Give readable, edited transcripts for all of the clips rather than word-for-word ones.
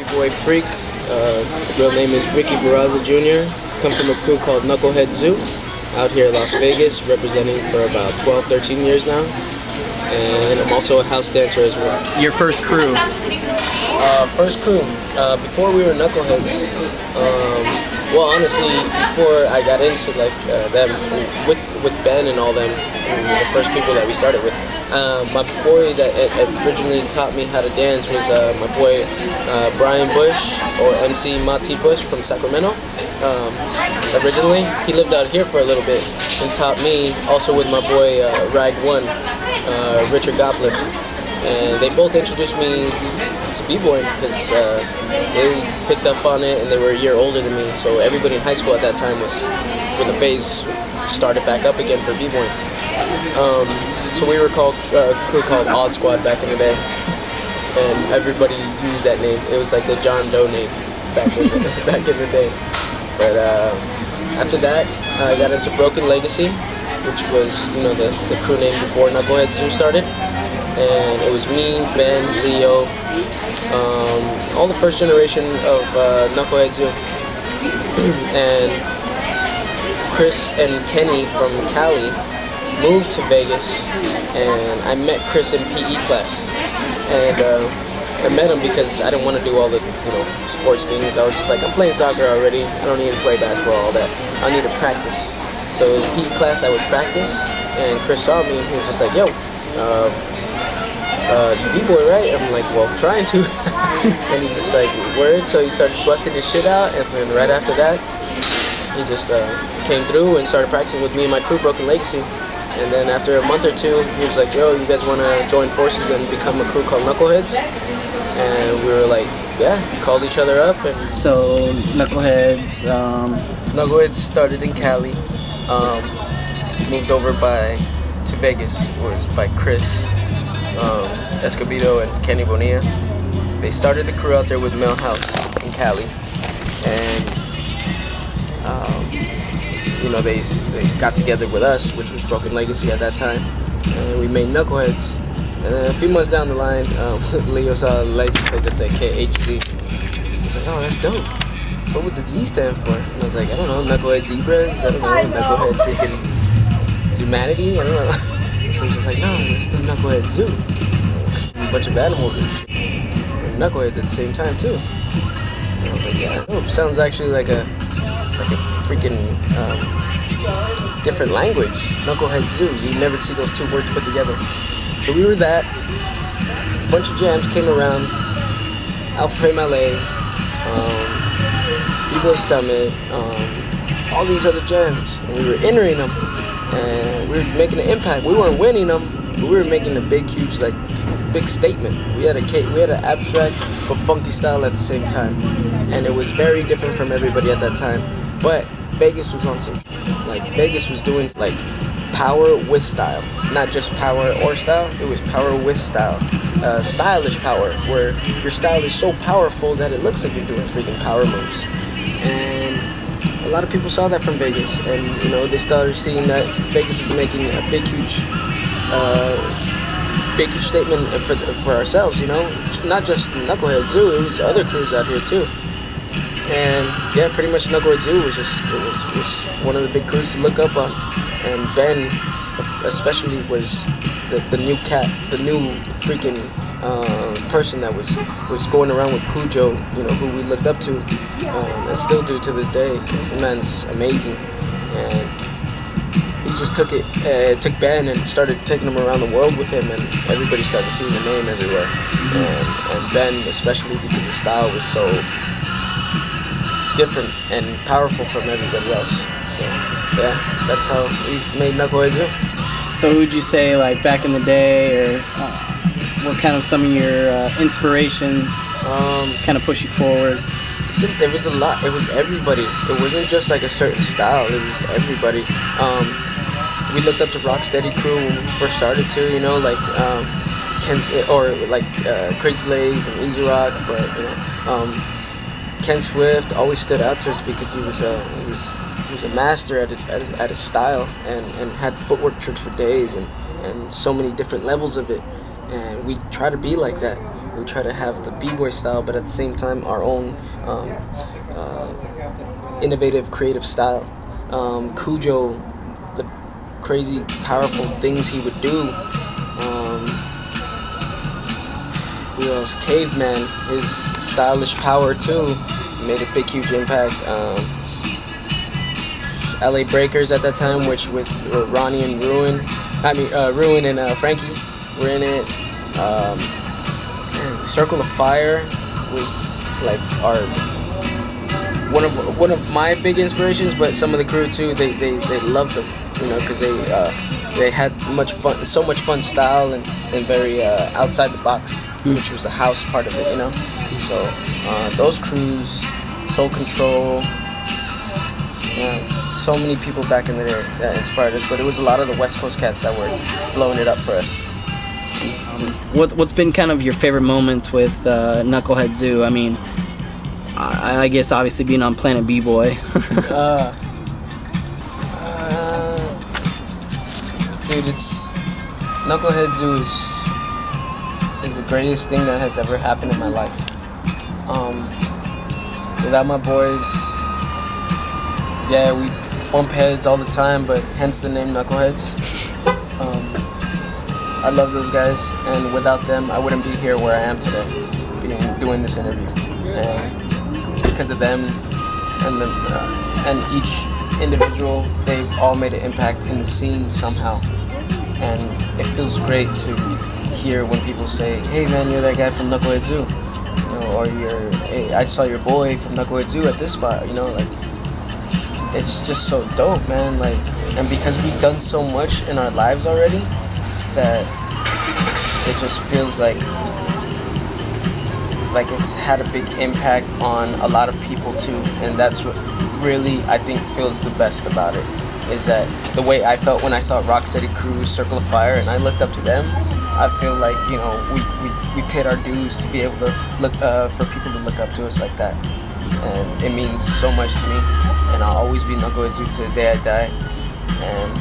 Bboy Freak. Real name is Ricky Barraza Jr. Come from a crew called Knucklehead Zoo out here in Las Vegas, representing for about 12, 13 years now. And I'm also a house dancer as well. Your first crew? First crew, before we were Knuckleheads, well, honestly, before I got into them, with Ben and all them, the first people that we started with, my boy that originally taught me how to dance was my boy Brian Bush, or MC Mati Bush from Sacramento. Originally, he lived out here for a little bit and taught me, also with my boy Rag One, Richard Goblin. And they both introduced me to b-boying because they picked up on it and they were a year older than me. So everybody in high school at that time was when the phase started back up again for b-boying. So we were called a crew called Odd Squad back in the day, and everybody used that name. It was like the John Doe name back in the day. But after that, I got into Broken Legacy, which was the crew name before Knucklehead Zoo started. And it was me, Ben, Leo, all the first generation of Knucklehead Zoo, and Chris and Kenny from Cali moved to Vegas, and I met Chris in PE class, and I met him because I didn't want to do all the sports things. I was just like, I'm playing soccer already, I don't need to play basketball, all that. I need to practice. So in PE class I would practice, and Chris saw me and he was just like, yo, you b-boy, right? I'm like, well, trying to. And he's just like, word. So he started busting his shit out, and then right after that, he just came through and started practicing with me and my crew, Broken Legacy. And then after a month or two, he was like, yo, you guys want to join forces and become a crew called Knuckleheads? And we were like, yeah, called each other up. And so Knuckleheads Knuckleheads started in Cali, moved over to Vegas, was by Chris Escobedo and Kenny Bonilla. They started the crew out there with Millhouse in Cali, and they got together with us, which was Broken Legacy at that time, and we made Knuckleheads. And then a few months down the line, Leo saw a license plate that said KHZ. He was like, oh, that's dope. What would the Z stand for? And I was like, I don't know, Knucklehead Zebras, I don't know, Knucklehead freaking Humanity, I don't know. So he's just like, no, let's do Knucklehead Zoo. A bunch of animals and shit. And Knuckleheads at the same time too. And I was like, yeah, dope. Sounds actually like a freaking different language. Knucklehead Zoo. You never see those two words put together. So we were that. A bunch of jams came around. Alpha Fame LA, B-Boy Summit, all these other jams. And we were entering them. And we were making an impact. We weren't winning them, but we were making a big, huge, big statement. We had an abstract but funky style at the same time, and it was very different from everybody at that time. But Vegas was on some, Vegas was doing power with style, not just power or style. It was power with style, stylish power, where your style is so powerful that it looks like you're doing freaking power moves. And a lot of people saw that from Vegas, and they started seeing that Vegas was making a big huge statement for ourselves. Not just Knucklehead Zoo, it was other crews out here too. And yeah, pretty much Knucklehead Zoo was one of the big crews to look up on, and Ben especially was the new cat, the new freaking person that was going around with Cujo, who we looked up to, and still do to this day, because the man's amazing. And he just took Ben and started taking him around the world with him, and everybody started seeing the name everywhere. And Ben especially, because his style was so different and powerful from everybody else. So yeah, that's how we made Knucklehead Zoo. So who would you say, back in the day, or what kind of some of your inspirations kind of push you forward? It was a lot. It was everybody. It wasn't just a certain style. It was everybody. We looked up to Rocksteady crew when we first started too. Crazy Lays and Easy Rock, but Ken Swift always stood out to us because he was a master at his style, and had footwork tricks for days, and so many different levels of it, and we try to be like that. We try to have the b-boy style, but at the same time our own innovative, creative style. Cujo, the crazy, powerful things he would do. Who else? Caveman, his stylish power too made a big, huge impact. LA Breakers at that time, which with Ronnie and Ruin, Ruin and Frankie were in it. Circle of Fire was like our one of my big inspirations, but some of the crew too, they loved them, because they had so much fun style and very outside the box, which was the house part of it, So those crews, Soul Control, so many people back in the day that inspired us, but it was a lot of the West Coast cats that were blowing it up for us. What's been kind of your favorite moments with Knucklehead Zoo? I mean, I guess obviously being on Planet Bboy. Dude, it's Knucklehead Zoo is the greatest thing that has ever happened in my life. Without my boys, yeah, we bump heads all the time, but hence the name Knuckleheads. I love those guys, and without them, I wouldn't be here where I am today, doing this interview. And because of them, and each individual, they've all made an impact in the scene somehow. And it feels great to hear when people say, "Hey man, you're that guy from Knucklehead Zoo," or "Hey, I saw your boy from Knucklehead Zoo at this spot," like. It's just so dope, man. Like, and because we've done so much in our lives already, that it just feels like it's had a big impact on a lot of people too. And that's what really, I think, feels the best about it, is that the way I felt when I saw Rocksteady Crew, Circle of Fire, and I looked up to them, I feel like, we paid our dues to be able to look for people to look up to us like that. And it means so much to me, and I'll always be Knucklehead Zoo to the day I die. And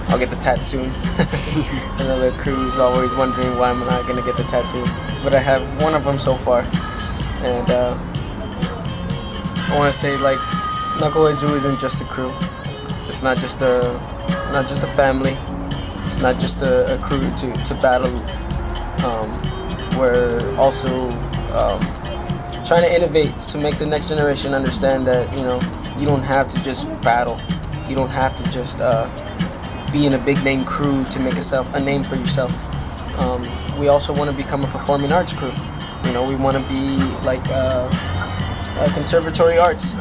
I'll get the tattoo. And the crew's always wondering why I'm not gonna get the tattoo, but I have one of them so far. And I want to say, like, Knucklehead Zoo isn't just a crew. It's not just a family. It's not just a crew to battle. We're also trying to innovate to make the next generation understand that you don't have to just battle. You don't have to just be in a big name crew to make a name for yourself. We also want to become a performing arts crew. We want to be like a conservatory arts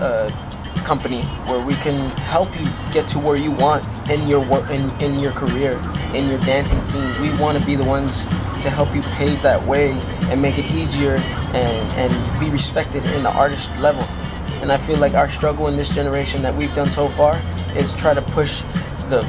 company where we can help you get to where you want in your work, in your career, in your dancing scene. We want to be the ones to help you pave that way and make it easier and be respected in the artist level. And I feel like our struggle in this generation that we've done so far is try to push the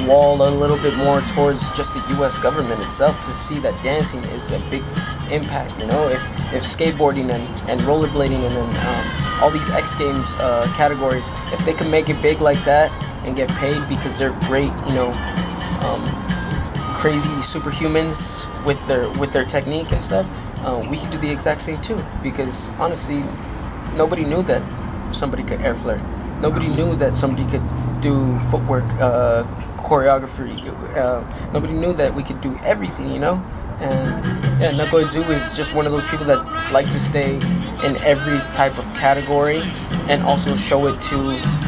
wall a little bit more towards just the U.S. government itself, to see that dancing is a big impact. If skateboarding and rollerblading and then all these X Games categories, if they can make it big like that and get paid because they're great, crazy superhumans with their technique and stuff, we can do the exact same too. Because honestly, nobody knew that somebody could air flare. Nobody knew that somebody could do footwork, choreography. Nobody knew that we could do everything, And yeah, Knucklehead Zoo is just one of those people that like to stay in every type of category and also show it to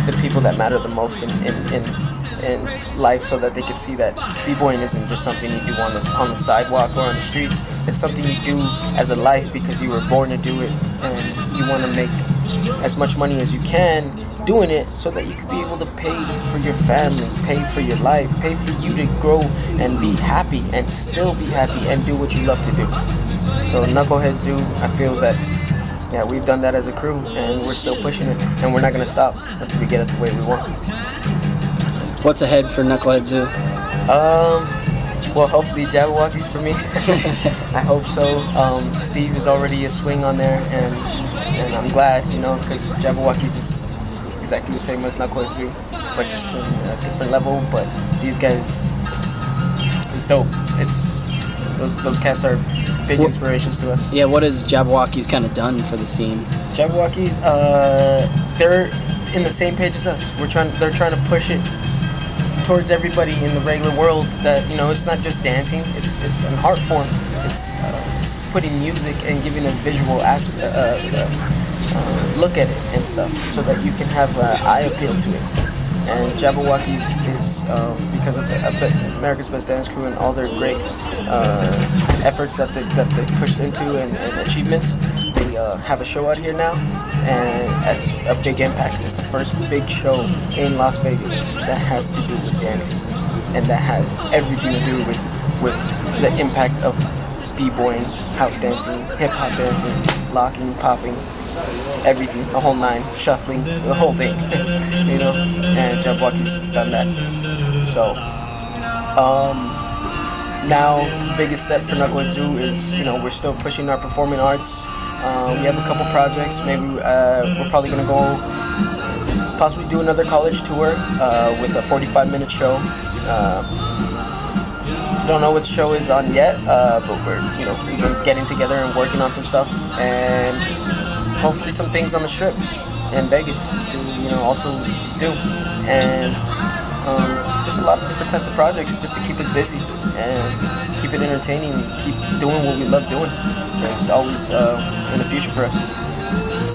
the people that matter the most in life, so that they could see that b-boying isn't just something you do on the sidewalk or on the streets. It's something you do as a life because you were born to do it, and you want to make as much money as you can doing it, so that you could be able to pay for your family, pay for your life, pay for you to grow and be happy and still be happy and do what you love to do. So Knucklehead Zoo, I feel that, yeah, we've done that as a crew, and we're still pushing it, and we're not going to stop until we get it the way we want. What's ahead for Knucklehead Zoo? Well, hopefully Jabberwockies for me. I hope so. Steve is already a swing on there, and I'm glad, because Jabberwockies is exactly the same as Knucklehead Zoo, but just on a different level. But these guys, it's dope. It's those cats are big inspirations to us. Yeah, what has Jabberwockies kind of done for the scene? Jabberwockies, they're in the same page as us. They're trying to push it towards everybody in the regular world that, you know, it's not just dancing, it's an art form. It's putting music and giving a visual look at it and stuff, so that you can have eye appeal to it. And Jabberwockies is because of America's Best Dance Crew and all their great efforts that they pushed into and achievements. They have a show out here now, and that's a big impact. It's the first big show in Las Vegas that has to do with dancing, and that has everything to do with the impact of b-boying, house dancing, hip-hop dancing, locking, popping, everything, the whole nine, shuffling, the whole thing, you know, and Jabberwockies has done that. So, now, biggest step for Knucklehead Zoo is, you know, we're still pushing our performing arts. We have a couple projects. Maybe we're probably going to go possibly do another college tour with a 45-minute show. Don't know what show is on yet, but we've been getting together and working on some stuff, and hopefully some things on the Strip in Vegas to, you know, also do, and just a lot of different types of projects just to keep us busy and keep it entertaining, keep doing what we love doing. It's always in the future for us.